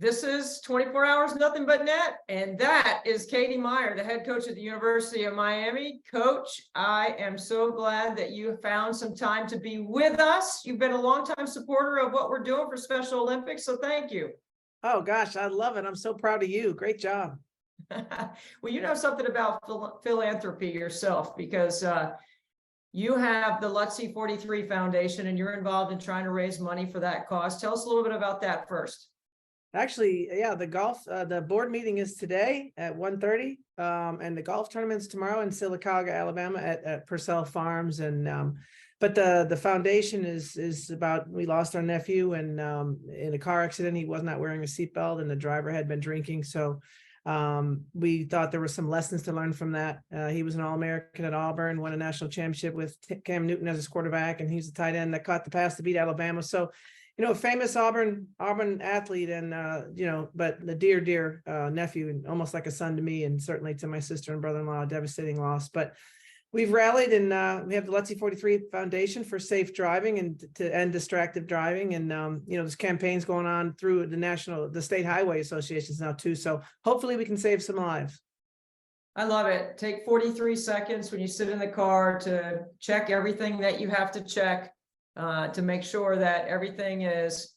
This is 24 Hours Nothing But Net, and that is Katie Meier, the head coach at the University of Miami. Coach, I am so glad that you found some time to be with us. You've been a longtime supporter of what we're doing for Special Olympics, so thank you. Oh gosh, I love it. I'm so proud of you. Great job. Well, you know something about philanthropy yourself, because you have the LUTC 43 Foundation, and you're involved in trying to raise money for that cause. Tell us a little bit about that first. Actually, yeah, the board meeting is today at 1:30, and the golf tournament's tomorrow in Sylacauga, Alabama at Purcell Farms. And but the foundation is about, we lost our nephew and in a car accident. He was not wearing a seatbelt and the driver had been drinking. So we thought there were some lessons to learn from that. He was an All-American at Auburn, won a national championship with Cam Newton as his quarterback, and he's the tight end that caught the pass to beat Alabama. So a famous Auburn athlete, and but the dear nephew, and almost like a son to me, and certainly to my sister and brother-in-law, a devastating loss. But we've rallied, and we have the LUTC 43 Foundation for safe driving and to end distracted driving. And there's campaigns going on through the state highway associations now too. So hopefully we can save some lives. I love it. Take 43 seconds when you sit in the car to check everything that you have to check. To make sure that everything is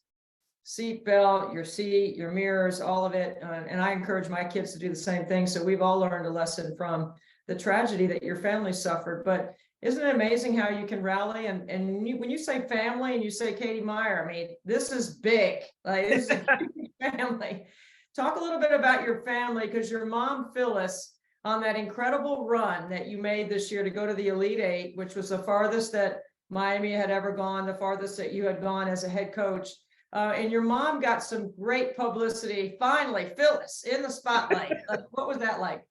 seat belt, your seat, your mirrors, all of it. And I encourage my kids to do the same thing. So we've all learned a lesson from the tragedy that your family suffered. But isn't it amazing how you can rally? And when you say family and you say Katie Meier, I mean, this is big. Like, this is a huge family. Talk a little bit about your family, because your mom, Phyllis, on that incredible run that you made this year to go to the Elite Eight, which was the farthest that Miami had ever gone, the farthest that you had gone as a head coach. And your mom got some great publicity. Finally, Phyllis in the spotlight. What was that like?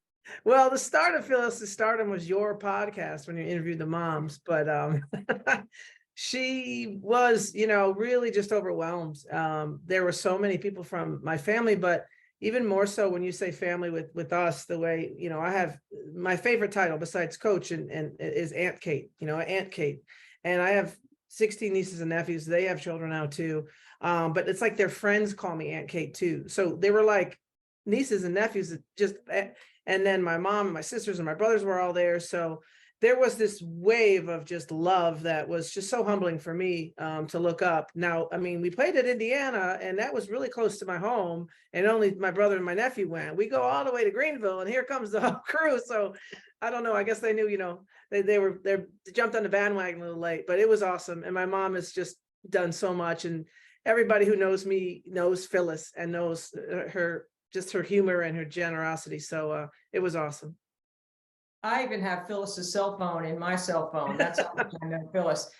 Well, the start of Phyllis's stardom was your podcast when you interviewed the moms, but she was, really just overwhelmed. There were so many people from my family, but even more so when you say family with us, the way, I have my favorite title besides coach and is Aunt Kate, Aunt Kate. And I have 16 nieces and nephews. They have children now too. But it's like their friends call me Aunt Kate too. So they were like nieces and nephews that just, and then my mom and my sisters and my brothers were all there. So there was this wave of just love that was just so humbling for me to look up. Now, I mean, we played at Indiana, and that was really close to my home, and only my brother and my nephew went. We go all the way to Greenville, and here comes the whole crew. So I don't know. I guess they knew, they jumped on the bandwagon a little late, but it was awesome. And my mom has just done so much, and everybody who knows me knows Phyllis and knows her humor and her generosity. So it was awesome. I even have Phyllis's cell phone in my cell phone. That's how much I know Phyllis.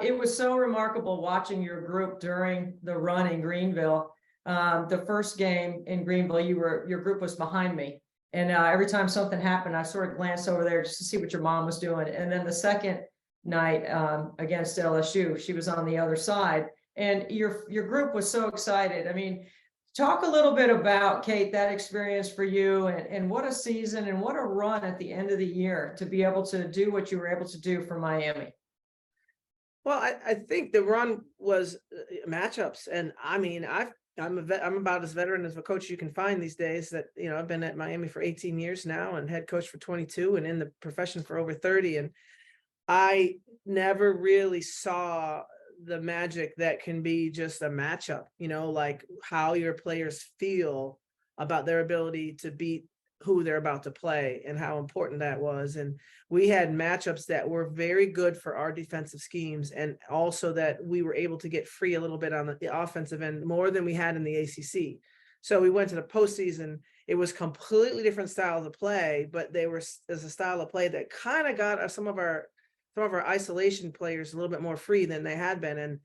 It was so remarkable watching your group during the run in Greenville. The first game in Greenville, your group was behind me. And every time something happened, I sort of glanced over there just to see what your mom was doing. And then the second night against LSU, she was on the other side. And your group was so excited. I mean, talk a little bit about, Kate, that experience for you, and what a season and what a run at the end of the year to be able to do what you were able to do for Miami. Well, I think the run was matchups. And I mean, I'm about as veteran as a coach you can find these days. That, I've been at Miami for 18 years now and head coach for 22 and in the profession for over 30. And I never really saw the magic that can be just a matchup, like how your players feel about their ability to beat who they're about to play and how important that was. And we had matchups that were very good for our defensive schemes, and also that we were able to get free a little bit on the offensive end, more than we had in the ACC. So we went to the postseason. It was completely different styles of play, but as a style of play that kind of got some of our isolation players a little bit more free than they had been. And,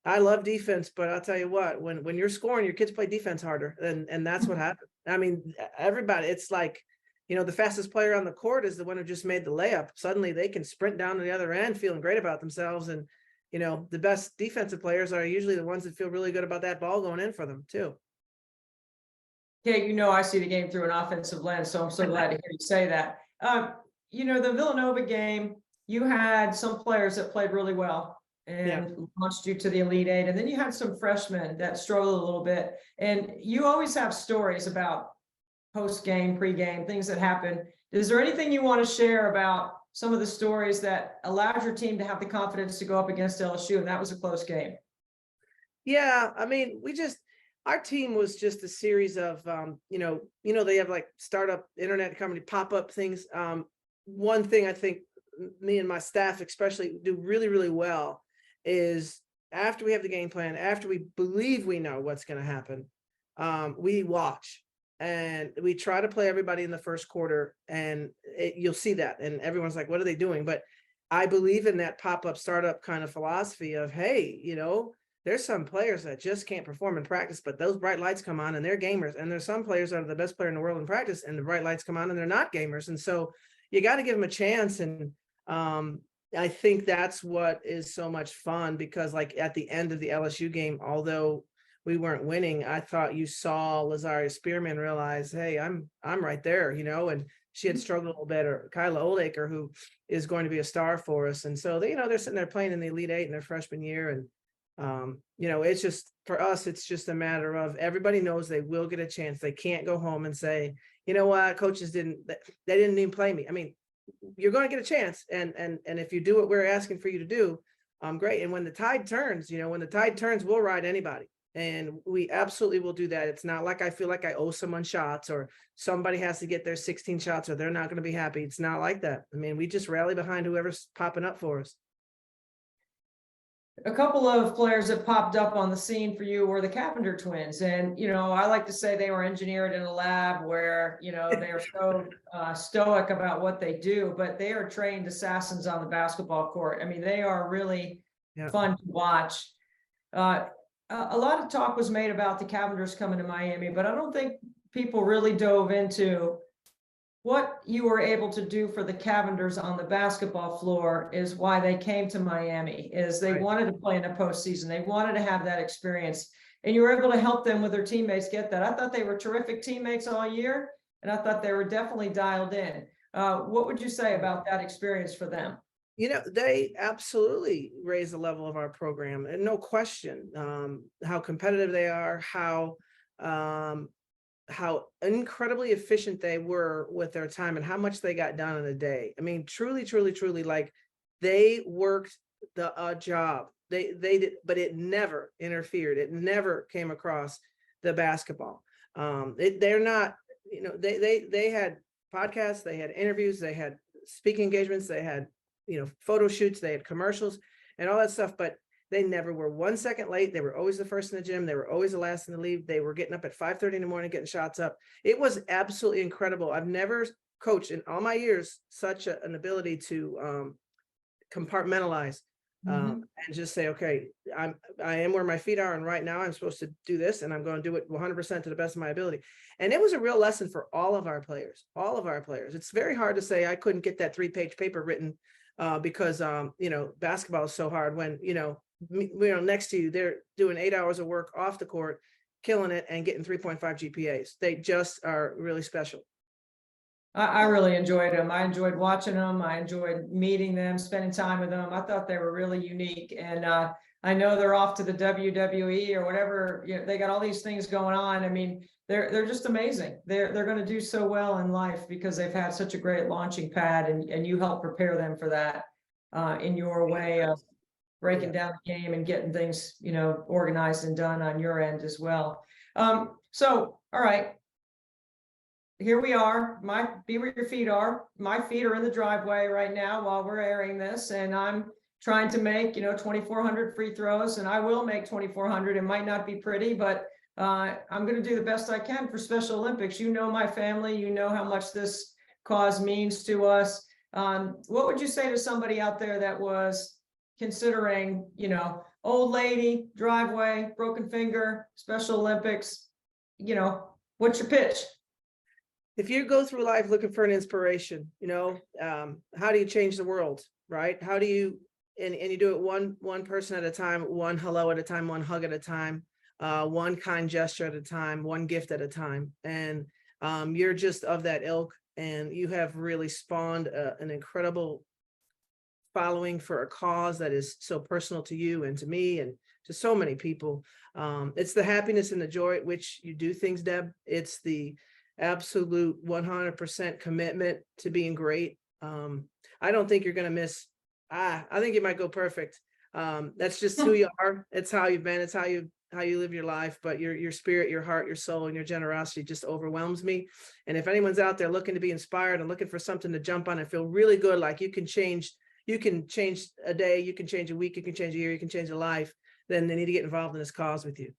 I love defense, but I'll tell you what, when you're scoring, your kids play defense harder. And that's what happened. I mean, everybody, it's like, the fastest player on the court is the one who just made the layup. Suddenly they can sprint down to the other end feeling great about themselves. And, the best defensive players are usually the ones that feel really good about that ball going in for them too. Yeah, I see the game through an offensive lens, so I'm so glad to hear you say that. The Villanova game, you had some players that played really well. and launched you to the Elite Eight. And then you had some freshmen that struggled a little bit. And you always have stories about post-game, pre-game, things that happen. Is there anything you want to share about some of the stories that allowed your team to have the confidence to go up against LSU? And that was a close game. Yeah, I mean, our team was just a series of, they have like startup internet company pop-up things. One thing I think me and my staff especially do really, really well is after we have the game plan, after we believe we know what's going to happen, we watch and we try to play everybody in the first quarter, and you'll see that. And everyone's like, what are they doing? But I believe in that pop-up startup kind of philosophy of, hey, there's some players that just can't perform in practice, but those bright lights come on and they're gamers. And there's some players that are the best player in the world in practice and the bright lights come on and they're not gamers. And so you got to give them a chance. And I think that's what is so much fun, because like at the end of the LSU game, although we weren't winning, I thought you saw Lazaria Spearman realize, hey, I'm right there, and she had struggled a little bit, or Kyla Oldacre, who is going to be a star for us. And so they're sitting there playing in the Elite Eight in their freshman year. And it's just, for us, it's just a matter of everybody knows they will get a chance. They can't go home and say, you know what, coaches they didn't even play me. I mean, you're going to get a chance. And if you do what we're asking for you to do, great. And when the tide turns, we'll ride anybody. And we absolutely will do that. It's not like I feel like I owe someone shots, or somebody has to get their 16 shots or they're not going to be happy. It's not like that. I mean, we just rally behind whoever's popping up for us. A couple of players that popped up on the scene for you were the Carpenter twins. And, I like to say they were engineered in a lab where, they are so stoic about what they do, but they are trained assassins on the basketball court. I mean, they are really fun to watch. A lot of talk was made about the Cavenders coming to Miami, but I don't think people really dove into what you were able to do for the Cavenders on the basketball floor. Is why they came to Miami, is they wanted to play in the postseason. They wanted to have that experience, and you were able to help them with their teammates get that. I thought they were terrific teammates all year, and I thought they were definitely dialed in. What would you say about that experience for them? They absolutely raise the level of our program, and no question, how competitive they are, how incredibly efficient they were with their time, and how much they got done in a day. I mean, truly, truly, truly, like they worked the job. They did, but it never interfered. It never came across the basketball. They're not, they had podcasts, they had interviews, they had speaking engagements, they had photo shoots, they had commercials and all that stuff, but they never were 1 second late. They were always the first in the gym. They were always the last in the leave. They were getting up at 5:30 in the morning, getting shots up. It was absolutely incredible. I've never coached in all my years such an ability to compartmentalize and just say, okay, I am where my feet are, and right now I'm supposed to do this, and I'm going to do it 100% to the best of my ability. And it was a real lesson for all of our players. It's very hard to say I couldn't get that 3-page paper written because basketball is so hard when next to you they're doing 8 hours of work off the court, killing it, and getting 3.5 GPAs. They just are really special. I really enjoyed them. I enjoyed watching them. I enjoyed meeting them, spending time with them. I thought they were really unique. And I know they're off to the WWE or whatever. They got all these things going on. I mean, they're just amazing. They're going to do so well in life because they've had such a great launching pad, and you help prepare them for that in your way of breaking down the game and getting things, organized and done on your end as well. So, all right. Here we are. Be where your feet are. My feet are in the driveway right now while we're airing this, and I'm trying to make 2,400 free throws, and I will make 2,400. It might not be pretty, but I'm going to do the best I can for Special Olympics. My family. How much this cause means to us. What would you say to somebody out there that was considering, old lady, driveway, broken finger, Special Olympics? What's your pitch? If you go through life looking for an inspiration, how do you change the world, right? How do you, and you do it one person at a time, one hello at a time, one hug at a time, one kind gesture at a time, one gift at a time. And you're just of that ilk, and you have really spawned an incredible following for a cause that is so personal to you and to me and to so many people. It's the happiness and the joy at which you do things, Deb. It's the absolute 100% commitment to being great. I don't think you're going to miss. I think you might go perfect. That's just who you are. It's how you've been. It's how you live your life. But your spirit, your heart, your soul, and your generosity just overwhelms me. And if anyone's out there looking to be inspired and looking for something to jump on and feel really good, like you can change a day, you can change a week, you can change a year, you can change a life, then they need to get involved in this cause with you.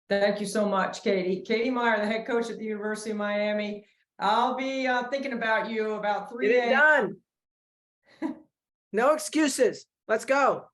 Thank you so much, Katie. Katie Meier, the head coach at the University of Miami. I'll be thinking about you about 3 Get it a.m. done. No excuses. Let's go.